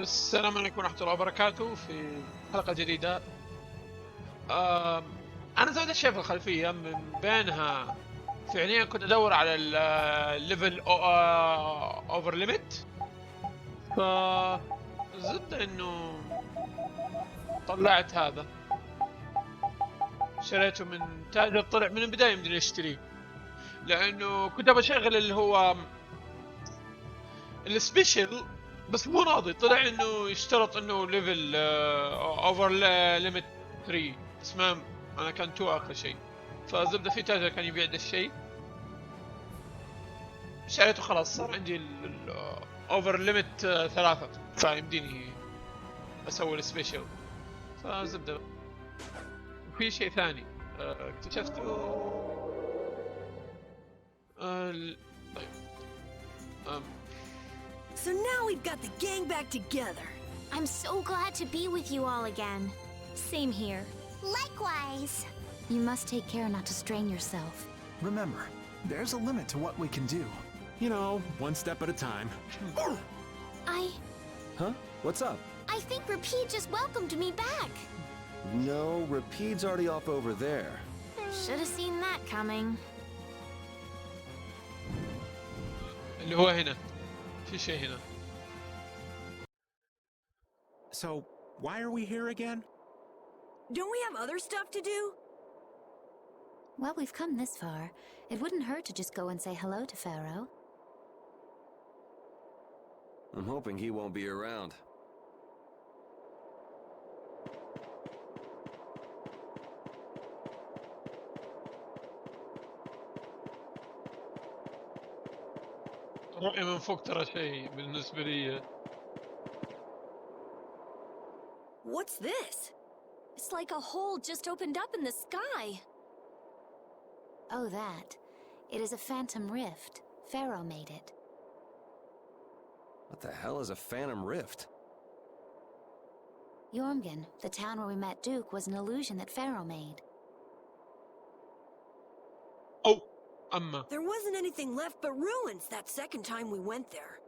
السلام عليكم ورحمة الله وبركاته في حلقة جديدة. أنا زود أشياء في الخلفية، من بينها فعليا كنت أدور على الليفل أوفر ليميت، فزبدة إنه طلعت هذا، شريته من تاجر طلع من البداية مدري أشتريه، لأنه كنت أبغى أشغل اللي هو السبيشل بس مو راضي، طلع انه يشترط انه ليفل اوفر ليميت 3 بس ما انا كان 2 اقل شيء. فزبده في تاجر كان يبيع ذا الشيء، شريته خلاص صار عندي الاوفر ليميت 3 فيمديني اسوي السبيشل. فزبده وفي شيء ثاني اكتشفته. طيب So now we've got the gang back together. I'm so glad to be with you all again. Same here. Likewise. You must take care not to strain yourself. Remember, there's a limit to what we can do. You know, one step at a time. Huh? What's up? I think Rapide just welcomed me back. No, Rapide's already off over there. Should have seen that coming. اللي هو هنا في شيء هنا. So, why are we here again? Don't we have other stuff to do? Well, we've come this far. It wouldn't hurt to just go and say hello to Pharaoh. I'm hoping he won't be around. رؤية من فوق ترى شيء بالنسبة لي. What's this? It's like a hole just opened up in the sky. Oh, that. It is a phantom rift. Pharaoh made it. What the hell is a phantom rift? Jormungand, the town where we met Duke, was an illusion that Pharaoh made. Oh, أما There wasn't anything left but ruins that second time we went there.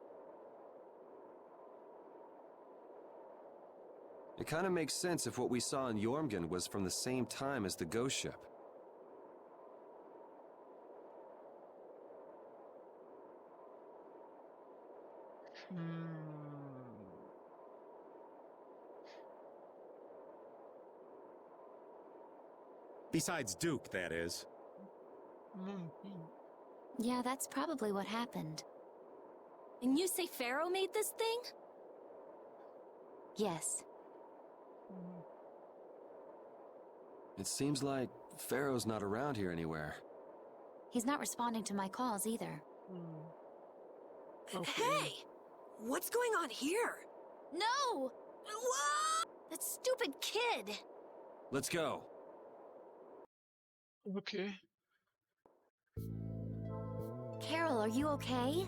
It kind of makes sense if what we saw in Jormungand was from the same time as the ghost ship. Besides Duke, that is. Yeah, that's probably what happened. And you say Pharaoh made this thing? Yes. It seems like Pharaoh's not around here anywhere. He's not responding to my calls either. Okay. Hey! What's going on here? No! Whoa! That stupid kid! Let's go. Okay. Carol, are you okay?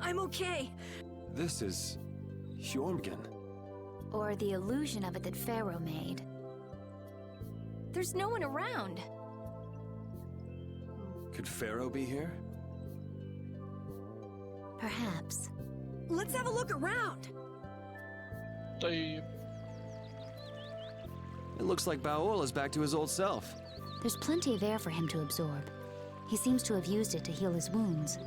I'm okay. This is Jormungand. Or the illusion of it that Pharaoh made. There's no one around. Could Pharaoh be here? Perhaps. Let's have a look around. طيب. It looks like Baol is back to his old self. There's plenty of air for him to absorb. He seems to have used it to heal his wounds.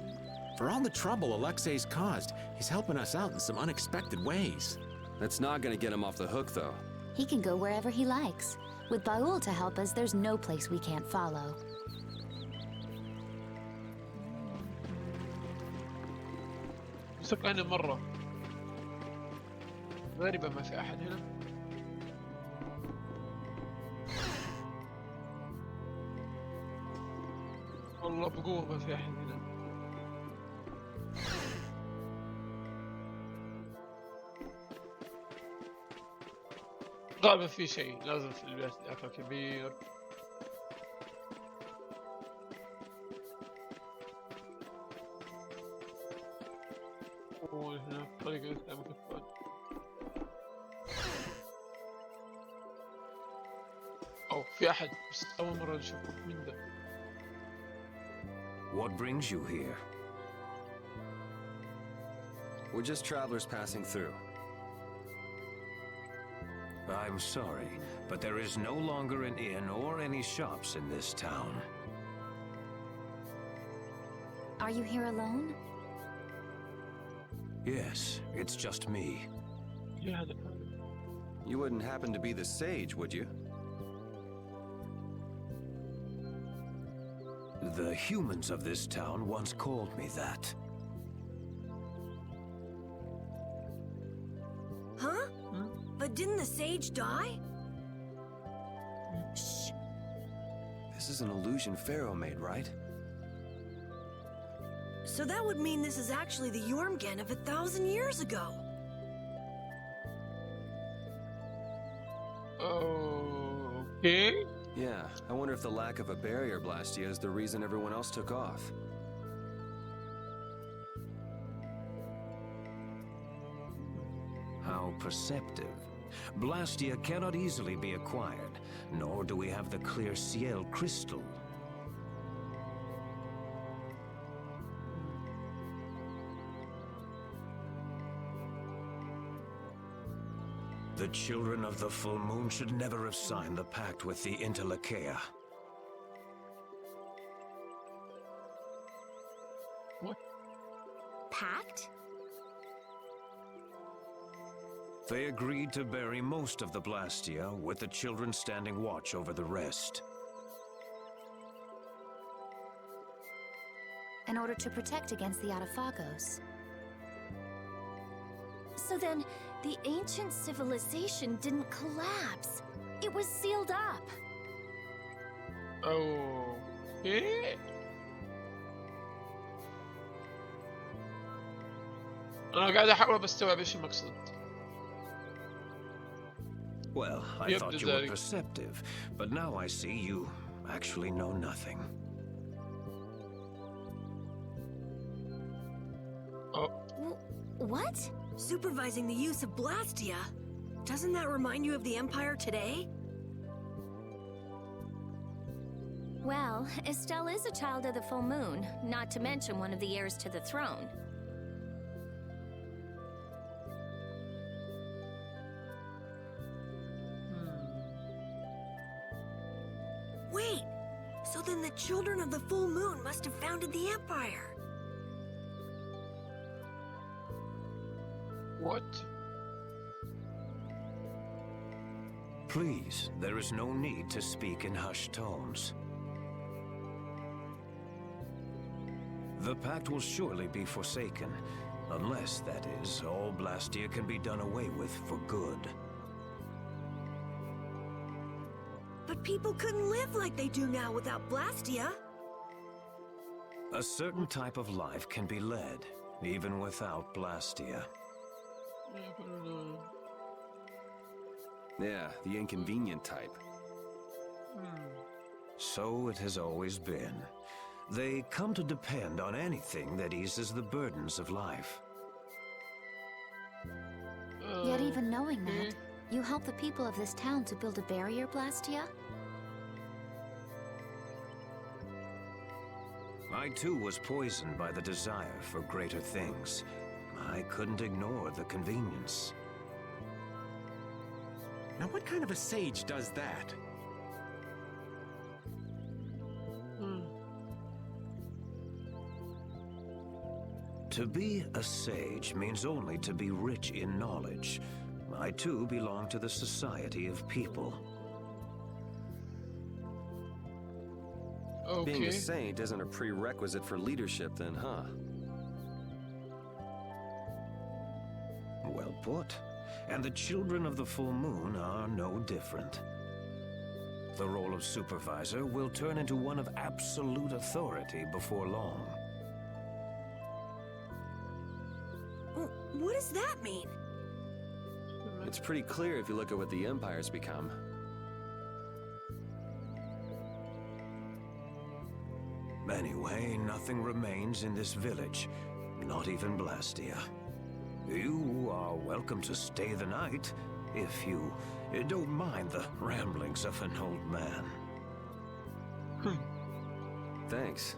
For all the trouble Alexei's caused, he's helping us out in some unexpected ways. That's not gonna get him off the hook, though. He can go wherever he likes. With Baul to help us, there's no place we can't follow. مسكنا مرة غريبة، ما في أحد هنا. والله بقوة ما في أحد هنا. غالبا في شيء لازم في البيت أكل كبير. وهنا طريقة قدامك الفوق. أو في أحد بس أول مرة نشوفه. مين ده؟ What brings you here? We're just travelers passing through. I'm sorry, but there is no longer an inn or any shops in this town. Are you here alone? Yes, it's just me. Yeah. You wouldn't happen to be the sage, would you? The humans of this town once called me that. Huh? But didn't the sage die? Shh. This is an illusion Pharaoh made, right? So that would mean this is actually the Jormungand of 1,000 years ago. Okay. Yeah, I wonder if the lack of a barrier blastia is the reason everyone else took off. How perceptive. Blastia cannot easily be acquired, nor do we have the clear ciel crystal. The children of the full moon should never have signed the pact with the Interlakeia. What? Pact? They agreed to bury most of the Blastia, with the children standing watch over the rest. In order to protect against the Atafagos. So then, the ancient civilization didn't collapse. It was sealed up. Okay. أنا قاعد أحاول بستوعب إيش المقصد. Well, I thought you were perceptive, but now I see you actually know nothing. Oh. What? Supervising the use of Blastia. Doesn't that remind you of the Empire today? Well, Estelle is a child of the full moon, not to mention one of the heirs to the throne. Wait, so then the children of the full moon must have founded the Empire. What? Please, there is no need to speak in hushed tones. The pact will surely be forsaken, unless, that is, all Blastia can be done away with for good. But people couldn't live like they do now without Blastia. A certain type of life can be led, even without Blastia. Yeah, the inconvenient type. So it has always been. They come to depend on anything that eases the burdens of life. Yet even knowing that, you help the people of this town to build a barrier, Blastia? I too was poisoned by the desire for greater things. I couldn't ignore the convenience. Now, what kind of a sage does that? To be a sage means only to be rich in knowledge. I too belong to the society of people. Okay. Being a saint isn't a prerequisite for leadership then, huh? Well put. And the children of the full moon are no different. The role of supervisor will turn into one of absolute authority before long. What does that mean? It's pretty clear if you look at what the Empire's become. Anyway, nothing remains in this village, not even Blastia. You are welcome to stay the night, if you don't mind the ramblings of an old man. Thanks.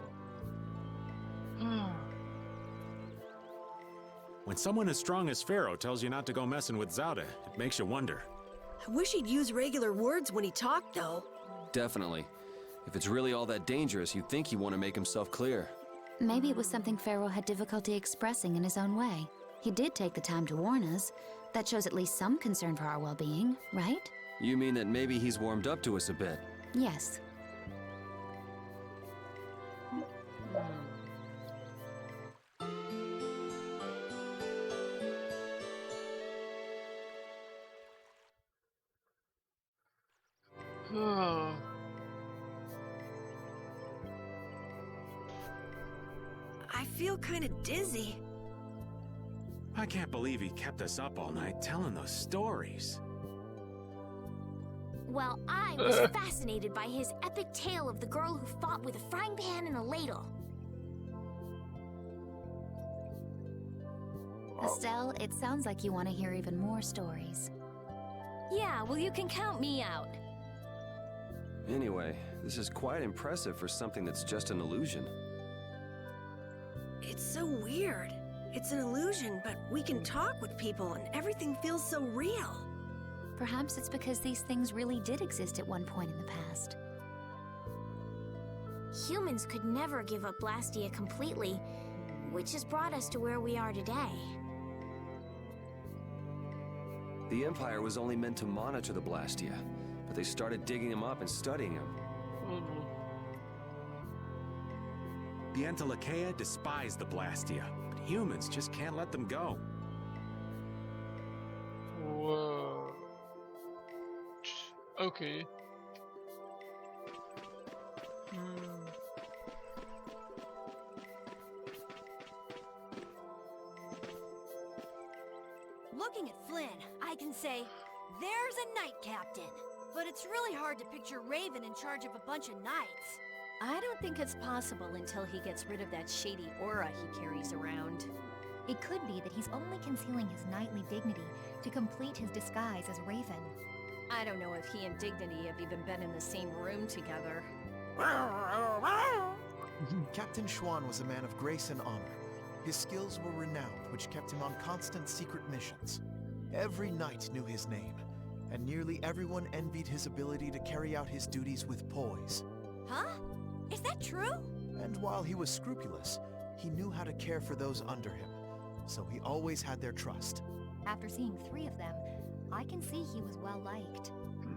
When someone as strong as Pharaoh tells you not to go messing with Zauda, it makes you wonder. I wish he'd use regular words when he talked, though. Definitely. If it's really all that dangerous, you'd think he'd want to make himself clear. Maybe it was something Pharaoh had difficulty expressing in his own way. He did take the time to warn us. That shows at least some concern for our well-being, right? You mean that maybe he's warmed up to us a bit? Yes. I feel kind of dizzy. I can't believe he kept us up all night telling those stories. Well, I was fascinated by his epic tale of the girl who fought with a frying pan and a ladle. Estelle, it sounds like you want to hear even more stories. Yeah, well, you can count me out. Anyway, this is quite impressive for something that's just an illusion. It's so weird. It's an illusion, but we can talk with people and everything feels so real. Perhaps it's because these things really did exist at one point in the past. Humans could never give up Blastia completely, which has brought us to where we are today. The Empire was only meant to monitor the Blastia, but they started digging him up and studying him. The Entelechea despise the Blastia, but humans just can't let them go. Whoa. Okay. Looking at Flynn, I can say, there's a knight captain. But it's really hard to picture Raven in charge of a bunch of knights. I don't think it's possible until he gets rid of that shady aura he carries around. It could be that he's only concealing his knightly dignity to complete his disguise as Raven. I don't know if he and Dignity have even been in the same room together. Captain Schwan was a man of grace and honor. His skills were renowned, which kept him on constant secret missions. Every knight knew his name, and nearly everyone envied his ability to carry out his duties with poise. Huh? Is that true? And while he was scrupulous, he knew how to care for those under him, so he always had their trust. After seeing 3 of them, I can see he was well liked.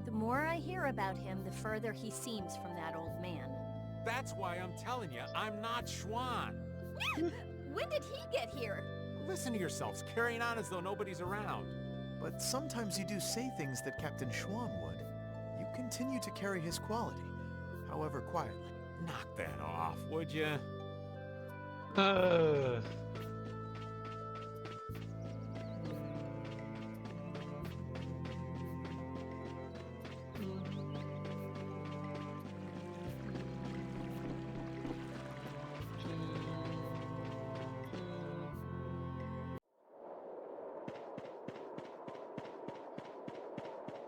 The more I hear about him, the further he seems from that old man. That's why I'm telling you, I'm not Schwan. When did he get here? Listen to yourselves, carrying on as though nobody's around. But sometimes you do say things that Captain Schwan would. You continue to carry his quality, however quietly. Knock that off, would you?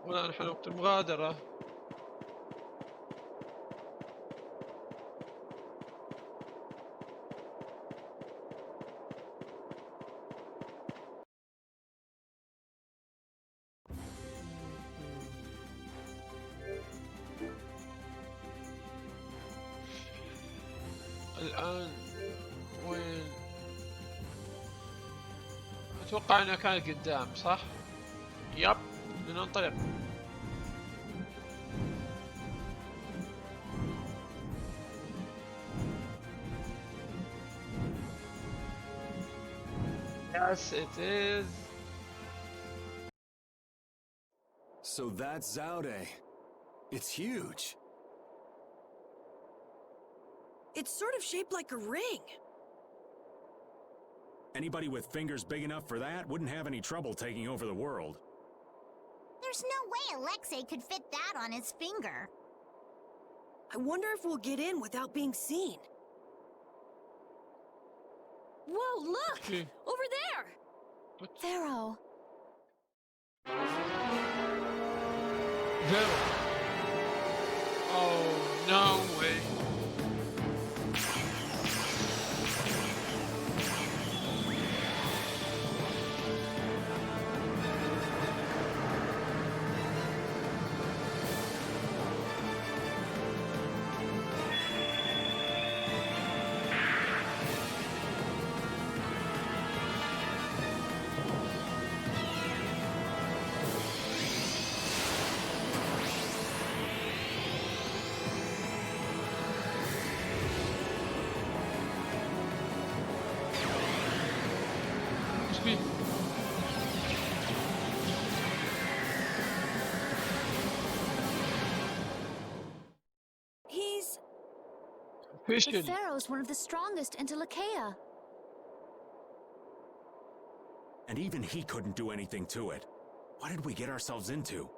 والآن نحن وقت المغادرة. الآن وين؟ أتوقع أنها كانت قدام، صح؟ يب، لننطلق. Yes, it is. So that's Zaude. It's huge. It's sort of shaped like a ring. Anybody with fingers big enough for that wouldn't have any trouble taking over the world. There's no way Alexei could fit that on his finger. I wonder if we'll get in without being seen. Whoa, look! Okay. Over there! Pharaoh. There. Oh, no way. بيه؟ The فيشل. Pharaoh's one of the strongest in Lachaea. And even he couldn't do anything to it. What did we get ourselves into?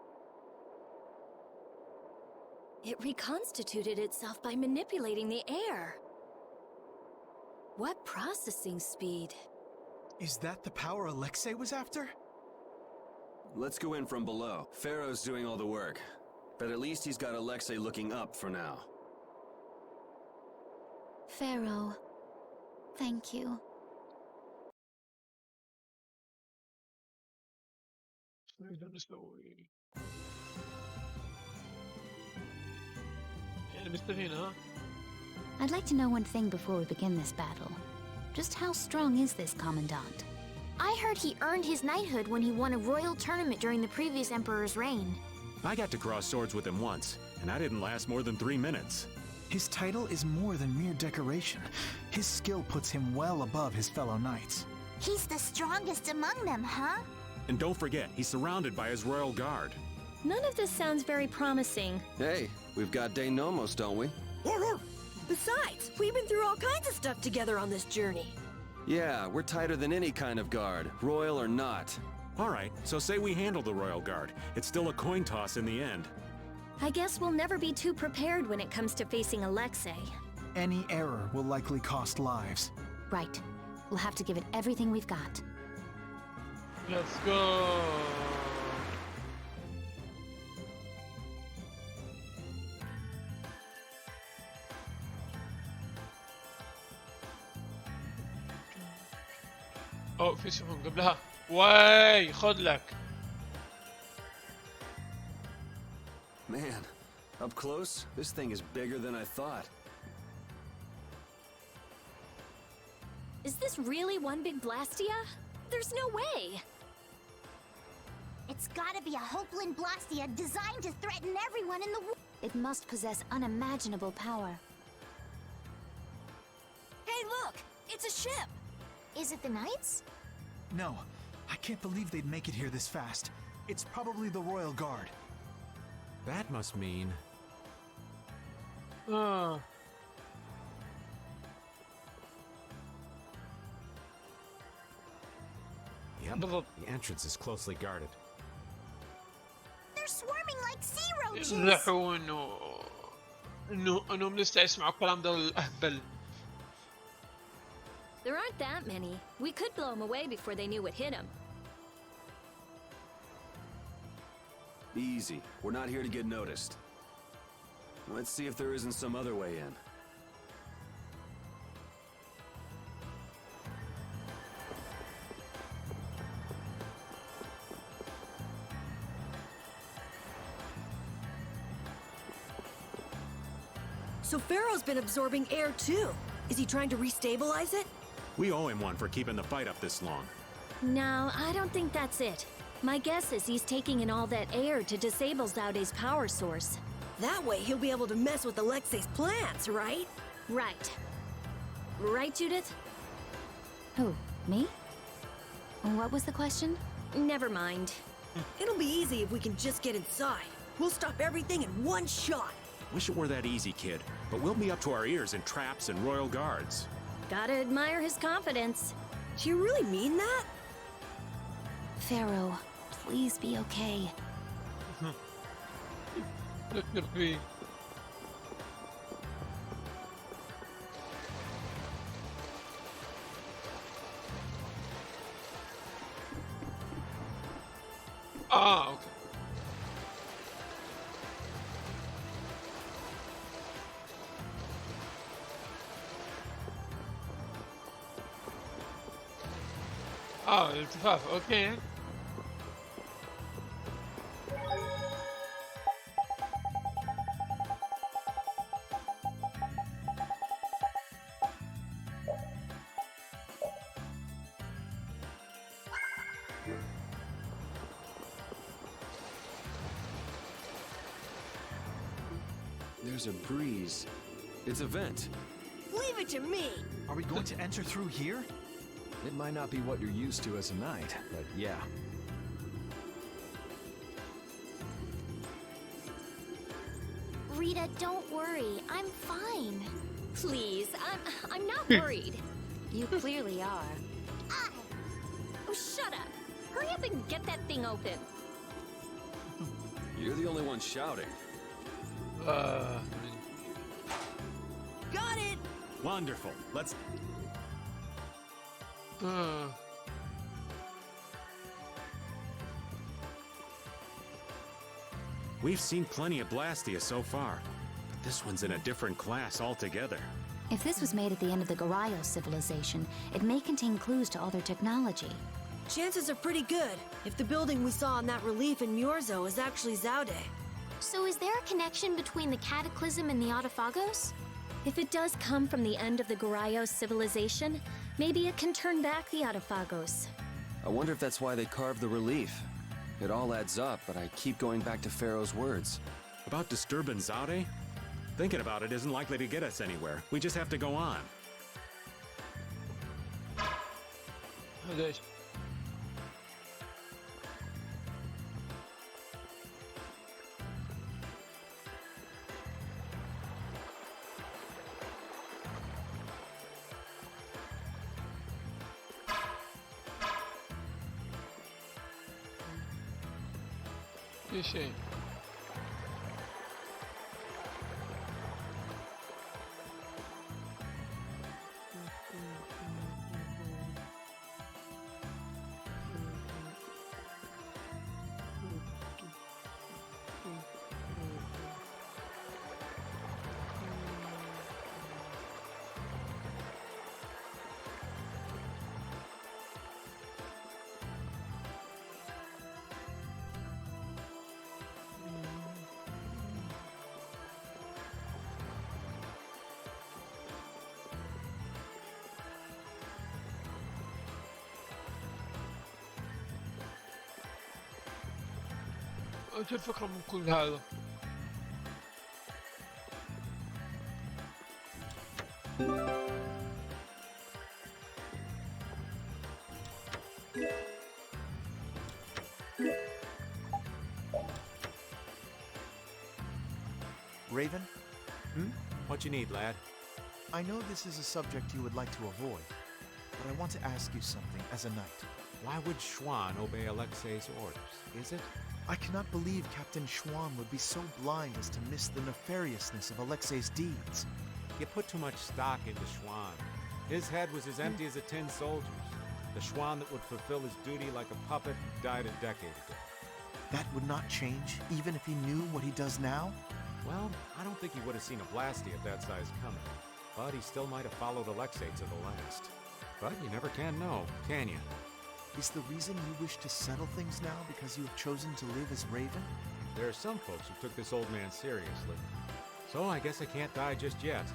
It reconstituted itself by manipulating the air. What processing speed? Is that the power Alexei was after? Let's go in from below. Pharaoh's doing all the work. But at least he's got Alexei looking up for now. Pharaoh, thank you. نقدر نسوي يعني مستفين ها؟ I'd like to know one thing before we begin this battle. Just how strong is this commandant? I heard he earned his knighthood when he won a royal tournament during the previous emperor's reign. I got to cross swords with him once, and I didn't last more than 3 minutes. His title is more than mere decoration. His skill puts him well above his fellow knights. He's the strongest among them, huh? And don't forget, he's surrounded by his royal guard. None of this sounds very promising. Hey, we've got De Nomos, don't we? Besides, we've been through all kinds of stuff together on this journey. Yeah, we're tighter than any kind of guard, royal or not. All right, so say we handle the royal guard. It's still a coin toss in the end. I guess we'll never be too prepared when it comes to facing Alexei. Any error will likely cost lives. Right. We'll have to give it everything we've got. Let's go. أو في سهم قبلها. واي خذ لك. Man, up close, this thing is bigger than I thought. Is this really one big Blastia? There's no way. It's gotta be a Hopeland Blastia designed to threaten everyone in the world. It must possess unimaginable power. Hey, look! It's a ship! Is it the Knights? No, I can't believe they'd make it here this fast. It's probably the Royal Guard. That must mean... Yep, بالضبط. the entrance is closely guarded. They're swarming like sea roaches. يزحوا انهم لسه يسمعوا الكلام ده الاهبل. There aren't that many. We could blow them away before they knew what hit them. Easy. We're not here to get noticed. Let's see if there isn't some other way in. So Pharaoh's been absorbing air too. Is he trying to restabilize it? We owe him one for keeping the fight up this long. No, I don't think that's it. My guess is he's taking in all that air to disable Zaude's power source. That way he'll be able to mess with Alexei's plans, right? Right. Right, Judith? Who? Me? What was the question? Never mind. It'll be easy if we can just get inside. We'll stop everything in one shot. Wish it were that easy, kid. But we'll be up to our ears in traps and royal guards. Gotta admire his confidence. Do you really mean that? Pharaoh, please be okay. فكر فيه. اوكي. الالتفاف اوكي. There's a breeze. It's a vent. Leave it to me. Are we going to enter through here? It might not be what you're used to as a knight, but yeah. Rita, don't worry. I'm fine. Please, I'm not worried. You clearly are. Oh, shut up. Hurry up and get that thing open. You're the only one shouting. Got it! Wonderful. Let's... We've seen plenty of Blastia so far, but this one's in a different class altogether. If this was made at the end of the Garayo civilization, it may contain clues to all their technology. Chances are pretty good, if the building we saw in that relief in Myorzo is actually Zaude. So is there a connection between the Cataclysm and the Autophagos? If it does come from the end of the Garayo civilization, maybe it can turn back the Autophagos. I wonder if that's why they carved the relief. It all adds up, but I keep going back to Pharaoh's words. About disturbing Zaude? Thinking about it isn't likely to get us anywhere. We just have to go on. ليش؟ في شيء. ايش الفكرة من كل هذا؟ Raven? What you need, lad? I know this is a subject you would like to avoid, but I want to ask you something as a knight. Why would Schwann obey Alexei's orders? Is it? I cannot believe Captain Schwann would be so blind as to miss the nefariousness of Alexei's deeds. You put too much stock into Schwann. His head was as empty as a tin soldier's. The Schwann that would fulfill his duty like a puppet died a decade ago. That would not change, even if he knew what he does now? Well, I don't think he would have seen a Blastia of that size coming. But he still might have followed Alexei to the last. But you never can know, can you? Is the reason you wish to settle things now because you have chosen to live as Raven? There are some folks who took this old man seriously. So I guess I can't die just yet.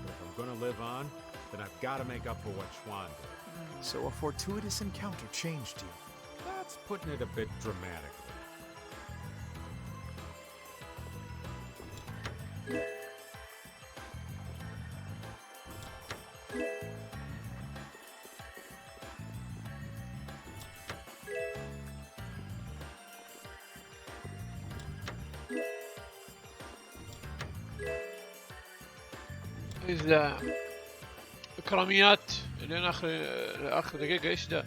But if I'm gonna live on, then I've got to make up for what Schwann did. So a fortuitous encounter changed you. That's putting it a bit dramatically. إذا إكراميات لين آخر دقيقة إيش ده؟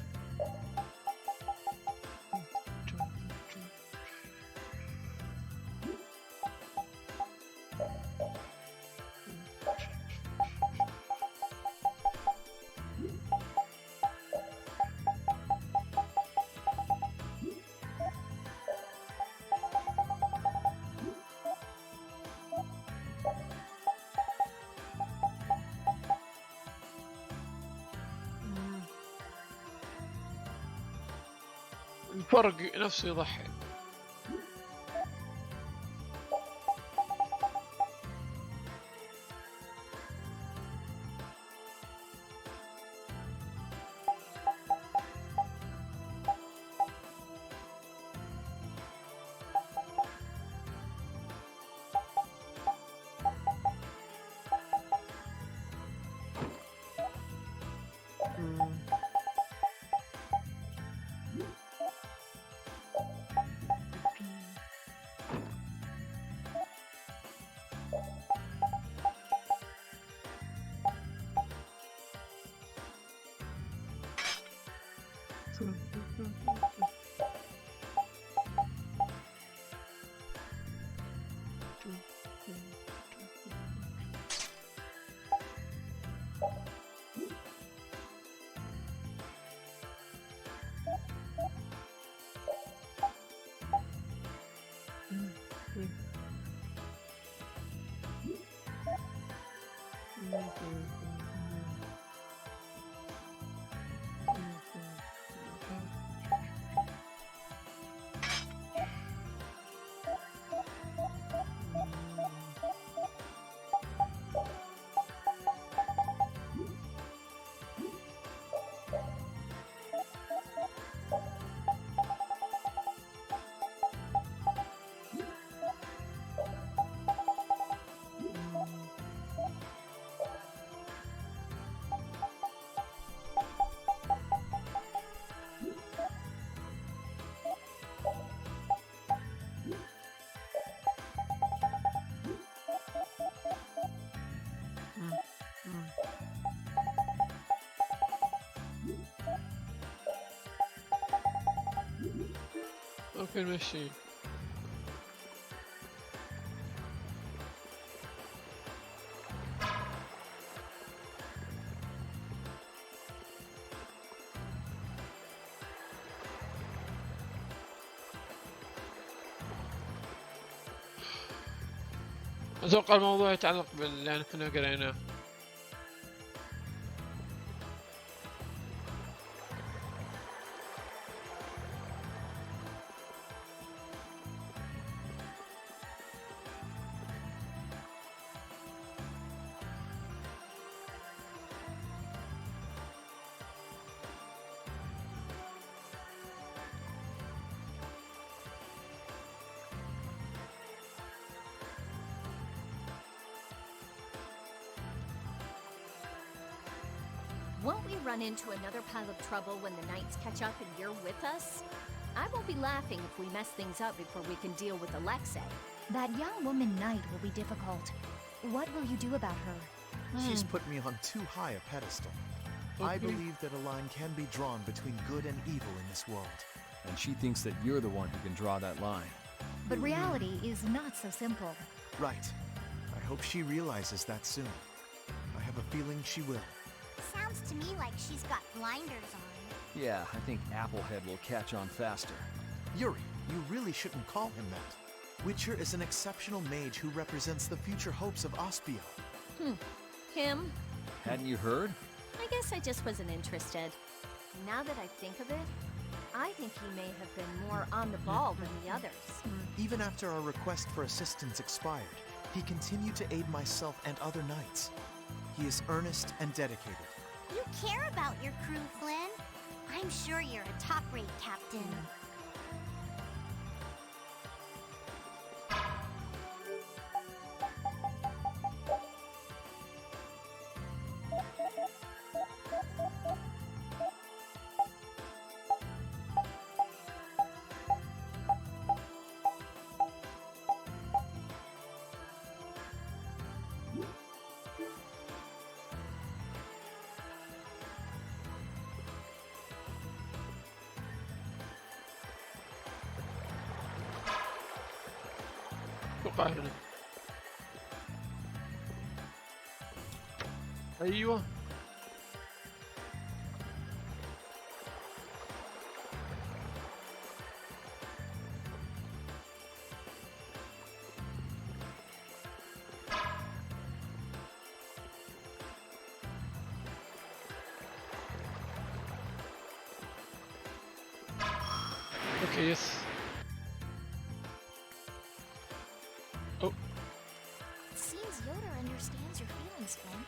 الفرق نفسه يضحك. اوكي ماشي. اتوقع الموضوع يتعلق باللي احنا كنا قريناه. Won't we run into another pile of trouble when the knights catch up and you're with us? I won't be laughing if we mess things up before we can deal with Alexei. That young woman knight will be difficult. What will you do about her? She's put me on too high a pedestal. I believe that a line can be drawn between good and evil in this world. And she thinks that you're the one who can draw that line. But reality is not so simple. Right. I hope she realizes that soon. I have a feeling she will. Sounds to me like she's got blinders on. Yeah, I think Applehead will catch on faster. Yuri, you really shouldn't call him that. Witcher is an exceptional mage who represents the future hopes of Aspio. Him? Hadn't you heard? I guess I just wasn't interested. Now that I think of it, I think he may have been more on the ball than the others. Even after our request for assistance expired, he continued to aid myself and other knights. He is earnest and dedicated. You care about your crew, Flynn. I'm sure you're a top-rate captain. اتوقع هنا. ايوه اوكي يس. Seems Yoda understands your feelings, Flynn.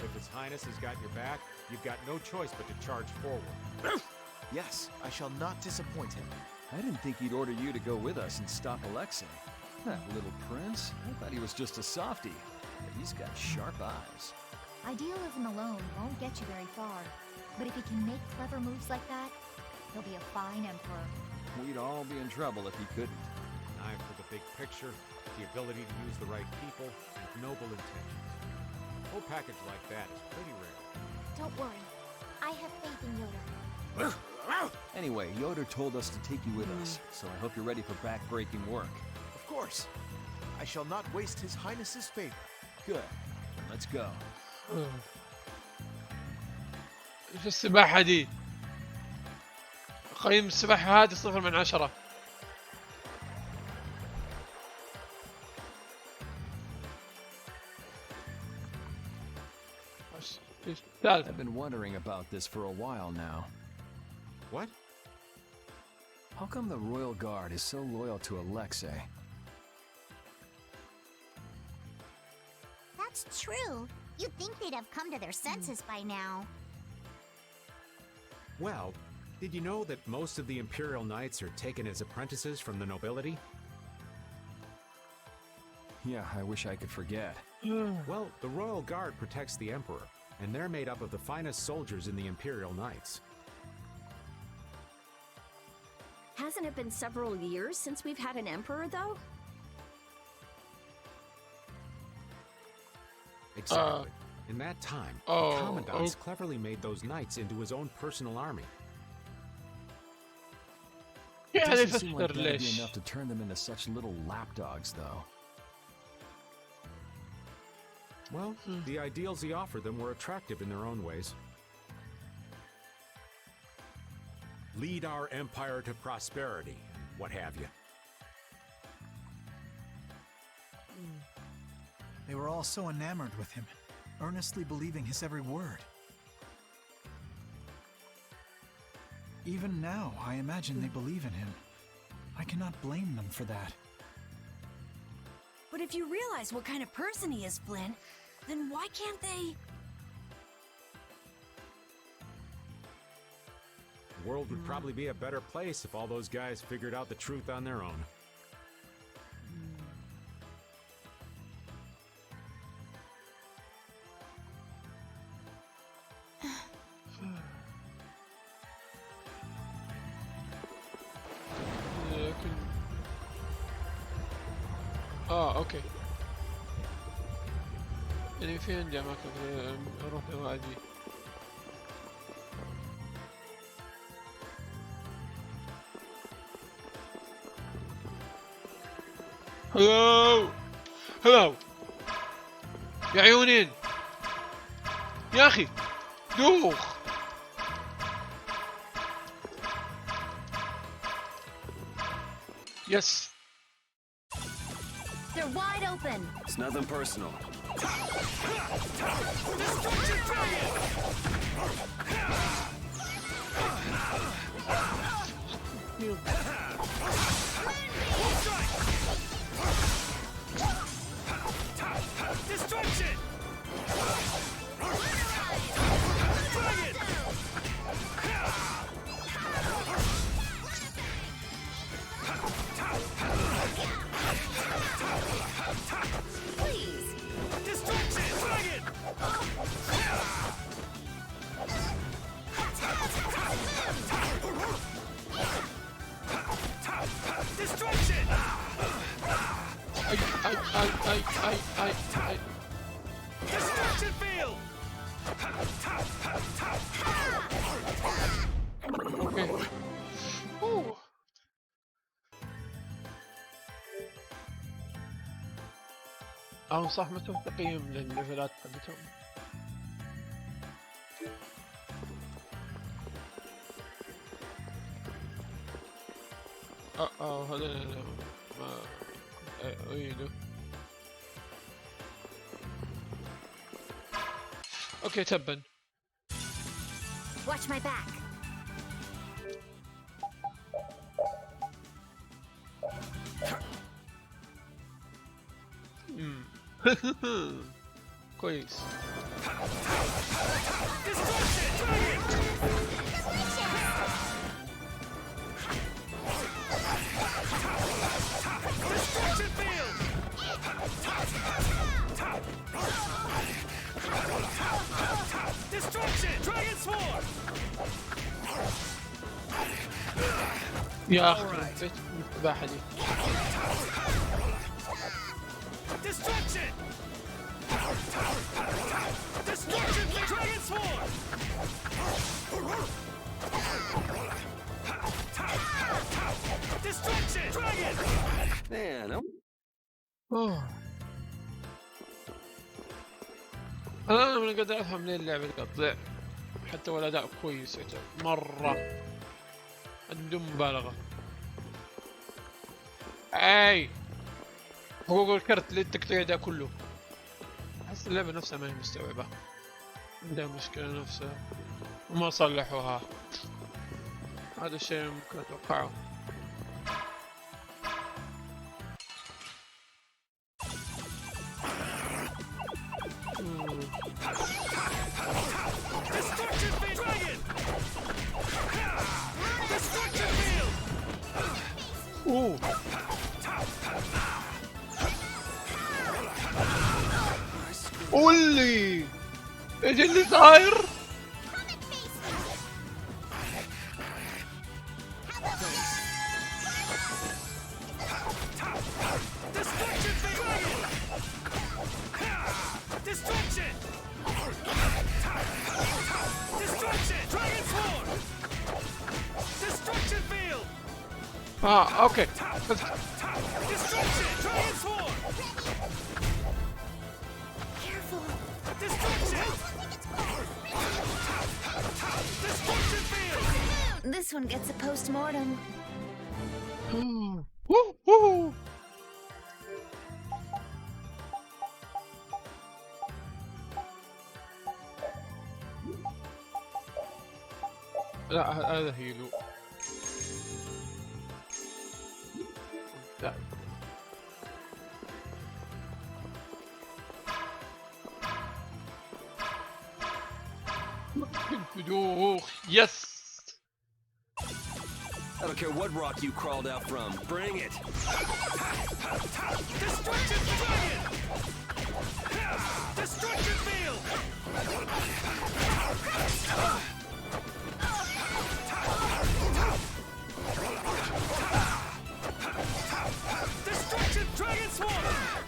If His Highness has got your back, you've got no choice but to charge forward. Yes, I shall not disappoint him. I didn't think he'd order you to go with us and stop Alexei. That little prince, I thought he was just a softie. But he's got sharp eyes. Idealism alone won't get you very far. But if he can make clever moves like that, he'll be a fine emperor. We'd all be in trouble if he couldn't. An eye for the big picture, the ability to use the right people, and noble intentions. A full package like that is pretty rare. Don't worry. I have faith in Yoda. Anyway, Yoder told us to take you with us, so I hope you're ready for back-breaking work. Of course. I shall not waste His Highness's favor. Good. Then let's go. ايش السباحة دي؟ قيم السباحة هذه 0 من 10. I've been wondering about this for a while now. What? How come the Royal Guard is so loyal to Alexei? That's true. You'd think they'd have come to their senses by now. Well, did you know that most of the Imperial Knights are taken as apprentices from the nobility? Yeah, I wish I could forget. Well, the Royal Guard protects the Emperor, and they're made up of the finest soldiers in the Imperial Knights. Hasn't it been several years since we've had an emperor, though? Exactly. In that time, the Commandant's cleverly made those knights into his own personal army. It doesn't seem like that'd be enough to turn them into such little lapdogs, though. Well, the ideals he offered them were attractive in their own ways. Lead our empire to prosperity, and what have you. They were all so enamored with him, earnestly believing his every word. Even now, I imagine they believe in him. I cannot blame them for that. But if you realize what kind of person he is, Flynn, then why can't they... The world would probably be a better place if all those guys figured out the truth on their own. اوكي. يعني في عندي اماكن اروح واجي. هلو هلو يا عيونين يا اخي دوخ. يس. They're wide open. It's nothing personal. Destruction! Please. Destruction! Dragon! Destruction! I. Destruction field! Okay. Ooh. صح متى تقييم للليفلات حقتهم. هذا ما أريده. اوكي تبا. Watch my back. كويس. Destruction! Dragon Swarm! يا أخي السباحة دي. Destruction! Destruction! Dragon Swarm! Man, انا من قادر افهم ليه اللعبة تقطع حتى والاداء كويس مرة بدون مبالغة. اي حقوق الكرت للتقطيع ده كله، احس اللعبة نفسها ما هي مستوعبة، عندها مشكلة نفسها وما صلحوها. هذا الشيء ممكن اتوقعه. اوه قولي ايش اللي صاير؟ اوكي بس This one gets a post-mortem. لا هذا هيلو. لا يس. I don't care what rock you crawled out from. Bring it. Destruction Dragon! Destruction Field! Destruction Dragon Swarm!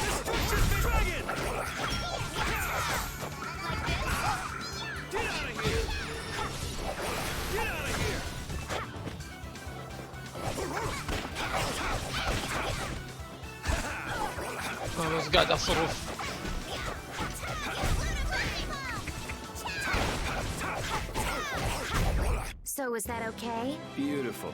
Destruction Dragon! Get out of here! Get out of here! بس قاعد اصرف. So is that okay? Beautiful.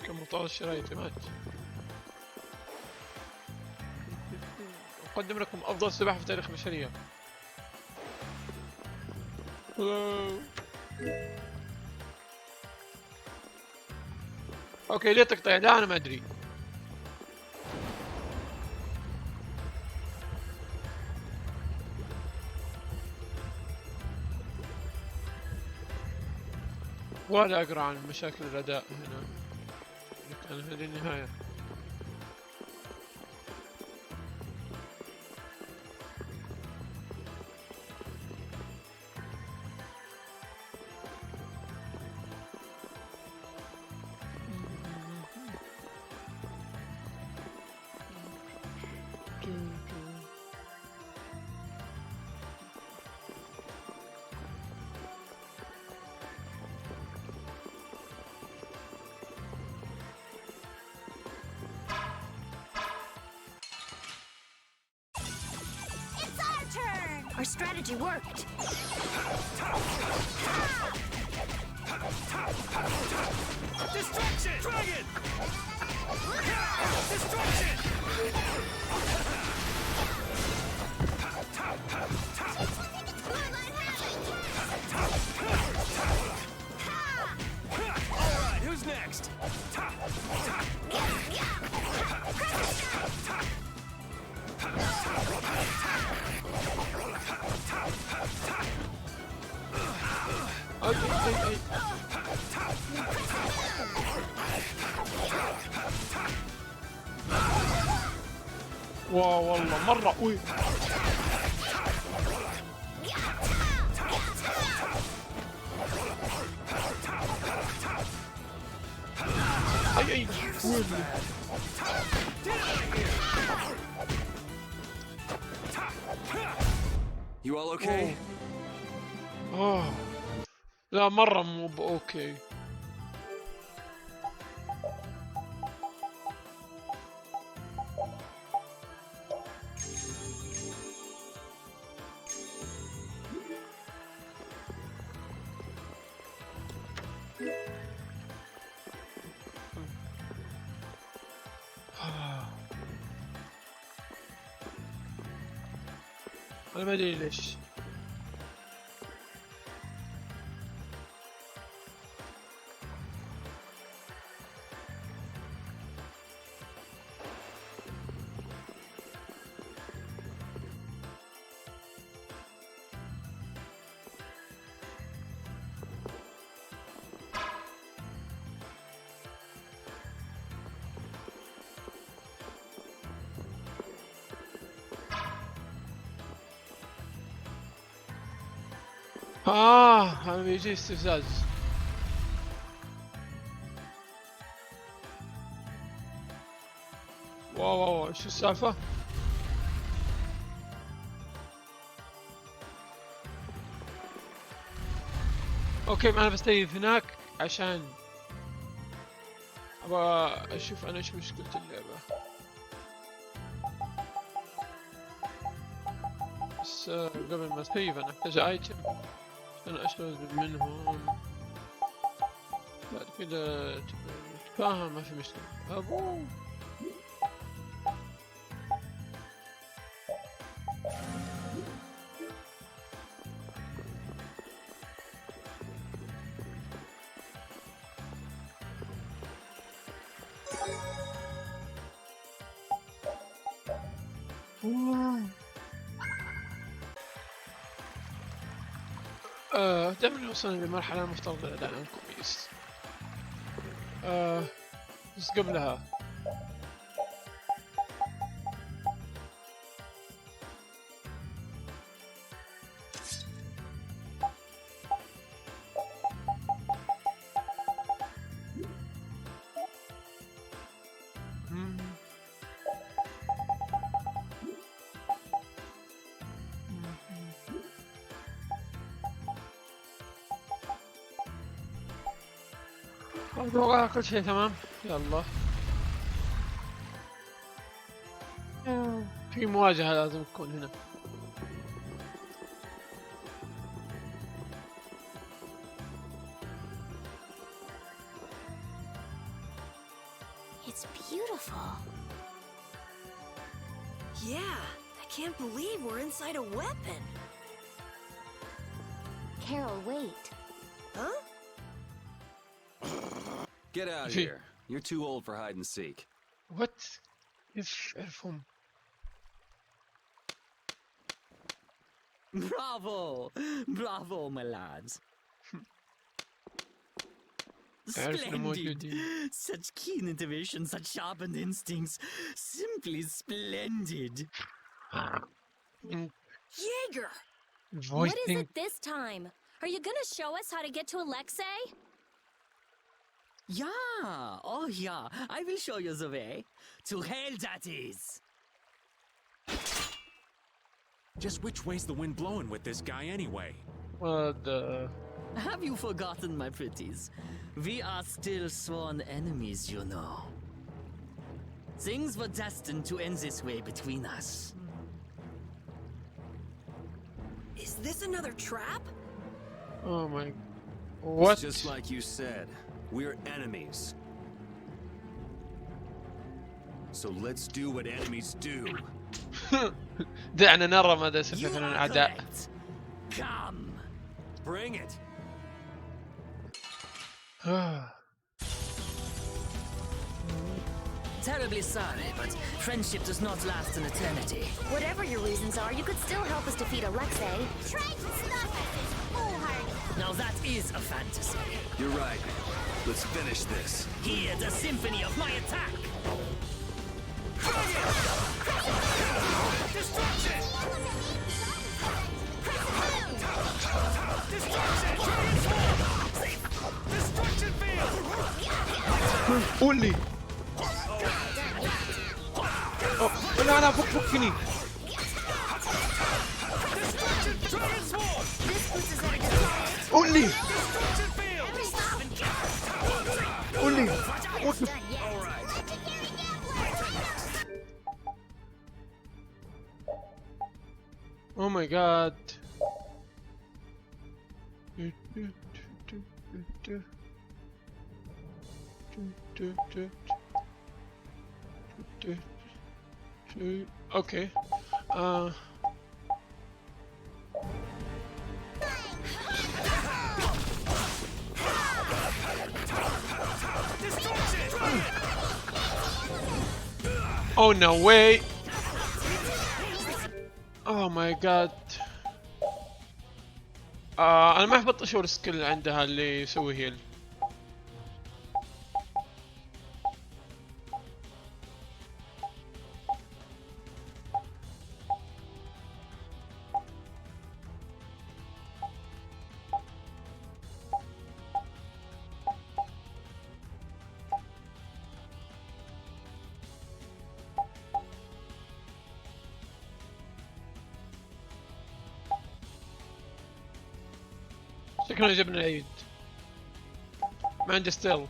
كمطار شراء اعتماد. أقدم لكم أفضل سباحة في تاريخ البشرية. اوكي ليه تقطيع ده انا ما ادري. ولا اقرا عن مشاكل الاداء هنا، كان هذه النهاية. Our strategy worked. Destruction! Dragon! Destruction! Alright, who's next? واو والله مرة قوي. اي You all okay? لا مرة مو اوكي. أنا ما أدري ليش. أنا بيجي استفزاز. واو شو السالفة؟ اوكي انا بستيف هناك عشان ابغى اشوف انا ايش مشكلة اللعبة. بس قبل ما استيف انا احتاج ايتم عشان اشتغل منهم. بعد كده تفاهم ما في مشكلة. ابوه دائما وصلنا لمرحلة مفترض الأداء كويس. بس قبلها أتوقع كل شيء تمام. يلا في مواجهة لازم تكون هنا. It's beautiful. Yeah, I can't believe we're inside a weapon. Carol, wait. Huh? Get out of here. You're too old for hide and seek. What? افهم. Bravo! Bravo, my lads. Splendid! Such keen intuition, such sharpened instincts. Simply splendid. Jaeger! What is it this time? Are you gonna show us how to get to Alexei? Yeah! Oh, yeah. I will show you the way. To hell, that is! Just which way's the wind blowing with this guy anyway? What the... Have you forgotten, my pretties? We are still sworn enemies, you know. Things were destined to end this way between us. Is this another trap? Oh my... What? It's just like you said. We're enemies. So let's do what enemies do. دعنا نرى ماذا سيفعل الأعداء. Come. Bring it. Terribly sorry, but friendship does not last an eternity. Whatever your reasons are, you could still help us defeat Alexei. Trying to stop us is foolhardy. Now that is a fantasy. You're right. Let's finish this. Hear the symphony of my attack! Destruction! Destruction field! قول لي. لا فكني. قول لي قول لي Oh my god. Okay. Oh no way. Oh my god. انا ما حفظت شو السكيل عندها اللي يسوي هيل. شكله جبنا العيد. ما عنده ستيل.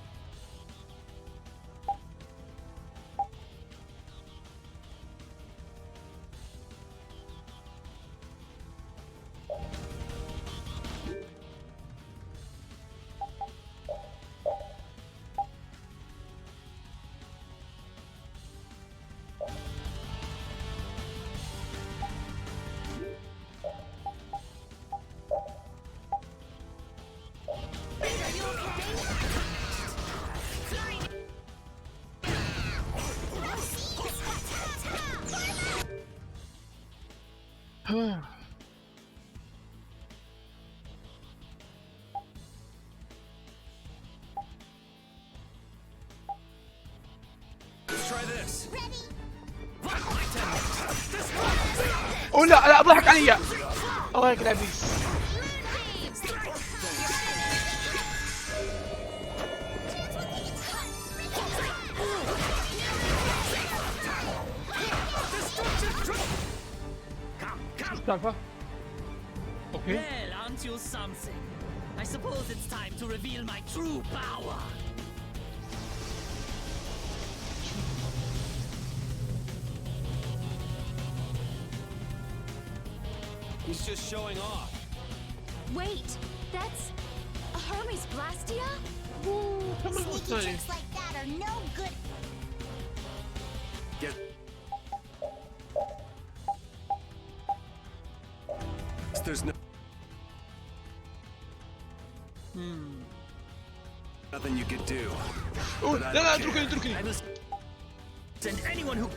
أو لا لا ضحك علي. الله يقلع بيس. السالفة؟ Okay. Well, aren't you something? I suppose it's time to reveal my true power. He's just showing off. Wait, that's a Hermes Blastia? Sneaky tricks like that are no good. Get. There's no. Nothing you could do. Oh, لا لا اتركني اتركني. I will send anyone who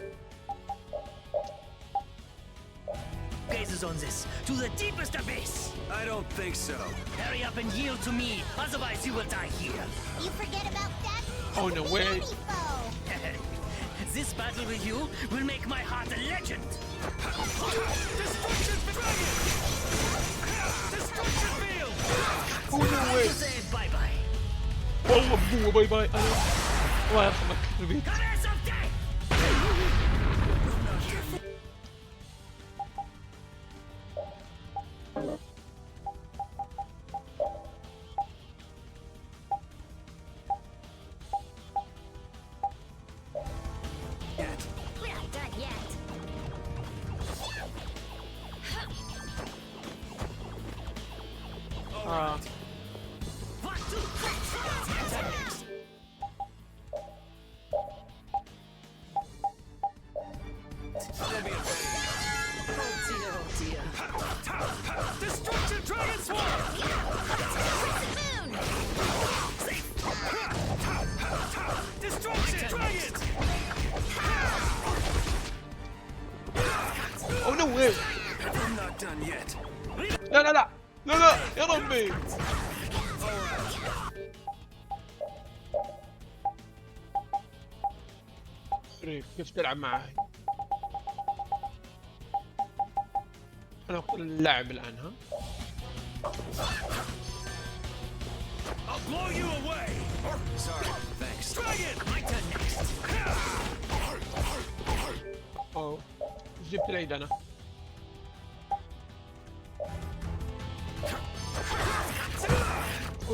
gazes on this to the deepest abyss. I don't think so. Hurry up and yield to me, otherwise you will die here. You forget about that? Oh no way. This battle with you will make my heart a legend. Destruction dragon! Destruction field! Oh no way. Say bye bye. والله بقوة باي باي. الله يرحمك ربيت. Destruction dragon swarm! Destruction dragon! Oh no way. I'm not done yet. لا لا لا لا لا يا ربي. كيف تلعب معه؟ أنا أقول اللاعب الآن ها. I'll blow you away! Sorry, thanks. Dragon! My turn next! أوه جبت العيد أنا.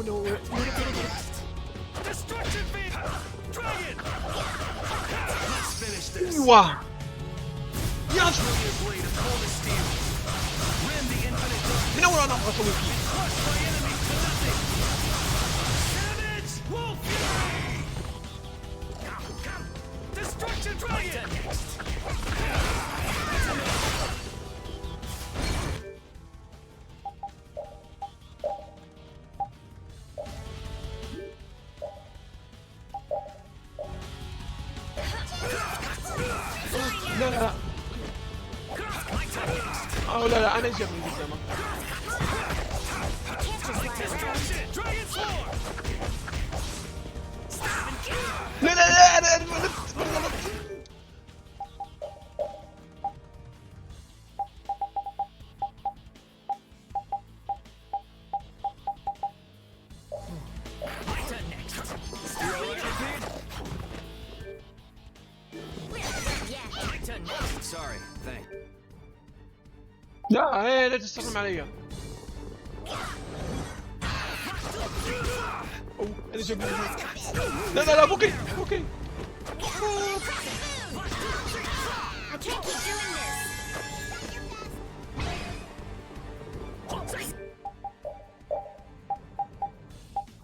no. Destruction field! Dragon! Let's finish this. ايوه يا Brilliant blade of cold as steel. Rim the infinite dark. من اول انا ابغى اسوي فيه. Crushed by enemies to nothing. Savage Wolf Fury! Destruction Dragon! لا لا لا لا انا جنبي قدامك. لا لا لا انا غلطت. Sorry, thanks. لا ايه لا تستخدم علي. اوه انا جنبي. لا لا لا بوكي بوكي. I can't keep doing this.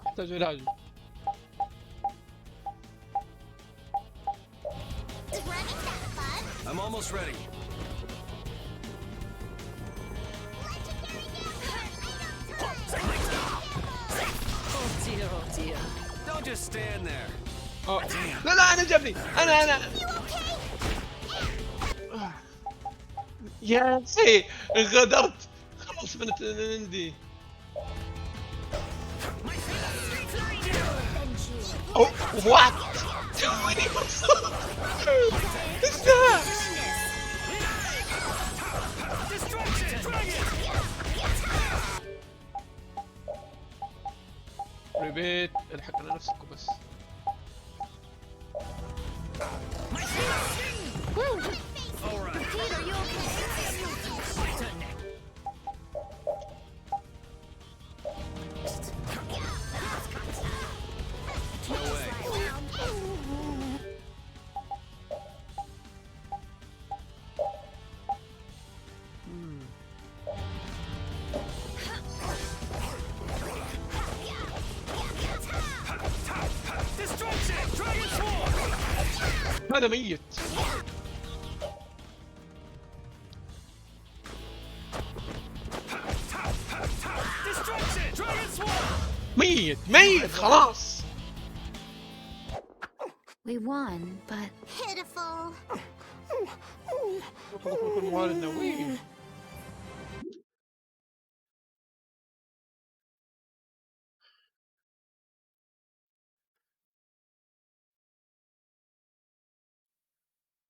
احتاج علاج. I'm almost ready. Oh dear. Don't just stand there. لا لا انا جنبي انا يا سي غدرت خلاص بنت عندي. اوه وات تويني مبسوط. ايش ذا؟ ريبيت الحق على نفسكم بس. هذا ميت. ميت خلاص. We won, but Pitiful. والدنا وين؟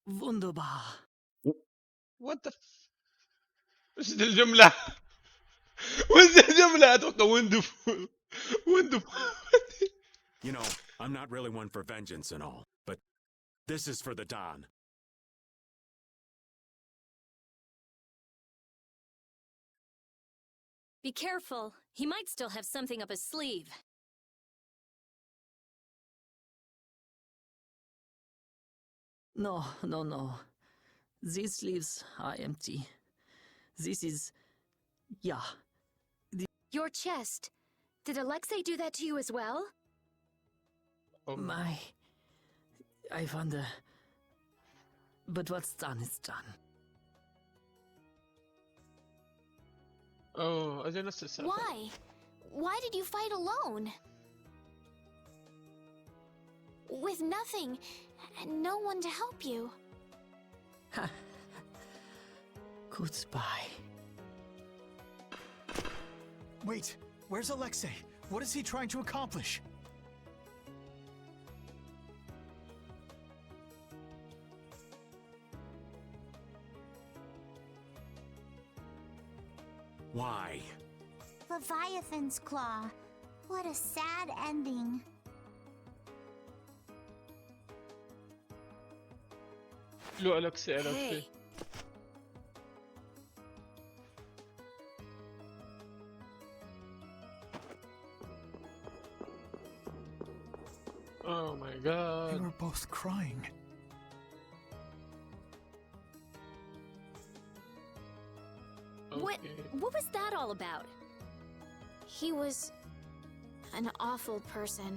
Wunderbar. What the وش ذي الجملة؟ وش ذي الجملة؟ أتوقع وندف. You know, I'm not really one for vengeance and all, but this is for the Don. Be careful. He might still have something up his sleeve. No. These sleeves are empty. This is... yeah. Your chest. Did Alexei do that to you as well? I wonder... But what's done is done. Oh, أجل نفس السالفة. Why? Why did you fight alone? With nothing, and no one to help you. Goodbye. Wait, where's Alexei? What is he trying to accomplish? Why? Leviathan's Claw. What a sad ending. لو ألكسي. both crying. What was that all about? He was an awful person.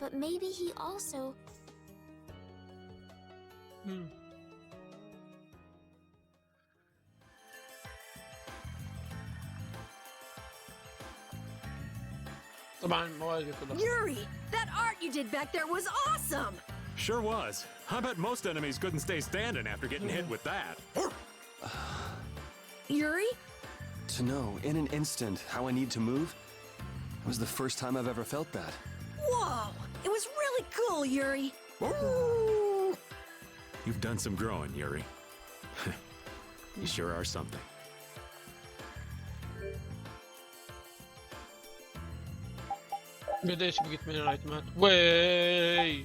But maybe he also... طبعا موالي كلها. Yuri, that art you did back there was awesome! Sure was. I bet most enemies couldn't stay standing after getting hit with that. Yuri? To know in an instant how I need to move, it was the first time I've ever felt that. Whoa! It was really cool, Yuri! You've done some growing, Yuri. You sure are something. قديش بقيت من الايتمات؟ وي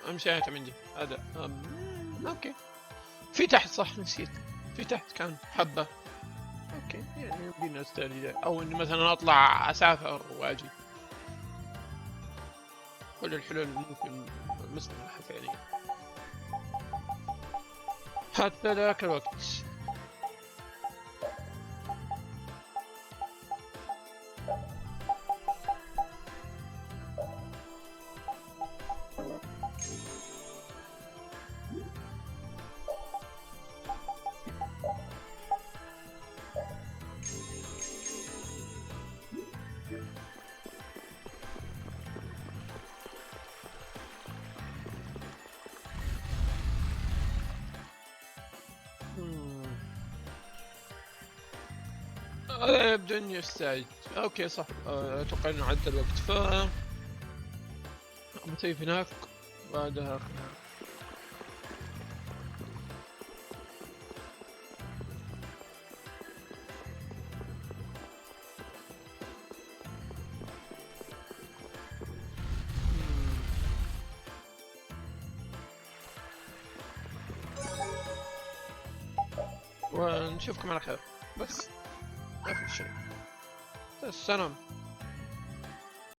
اهم شيء ايتم عندي هذا. اوكي في تحت صح نسيت، في تحت كان حبة. اوكي يعني يمدينا استهدي او اني مثلا اطلع اسافر واجي. كل الحلول ممكن مسموحة فعليا حتى ذاك الوقت. يبدو اني يستعد. اوكي صح، اتوقع انه عدى الوقت ف بسيف هناك بعدها ونشوفكم على خير. بس ما في شيء. السلام.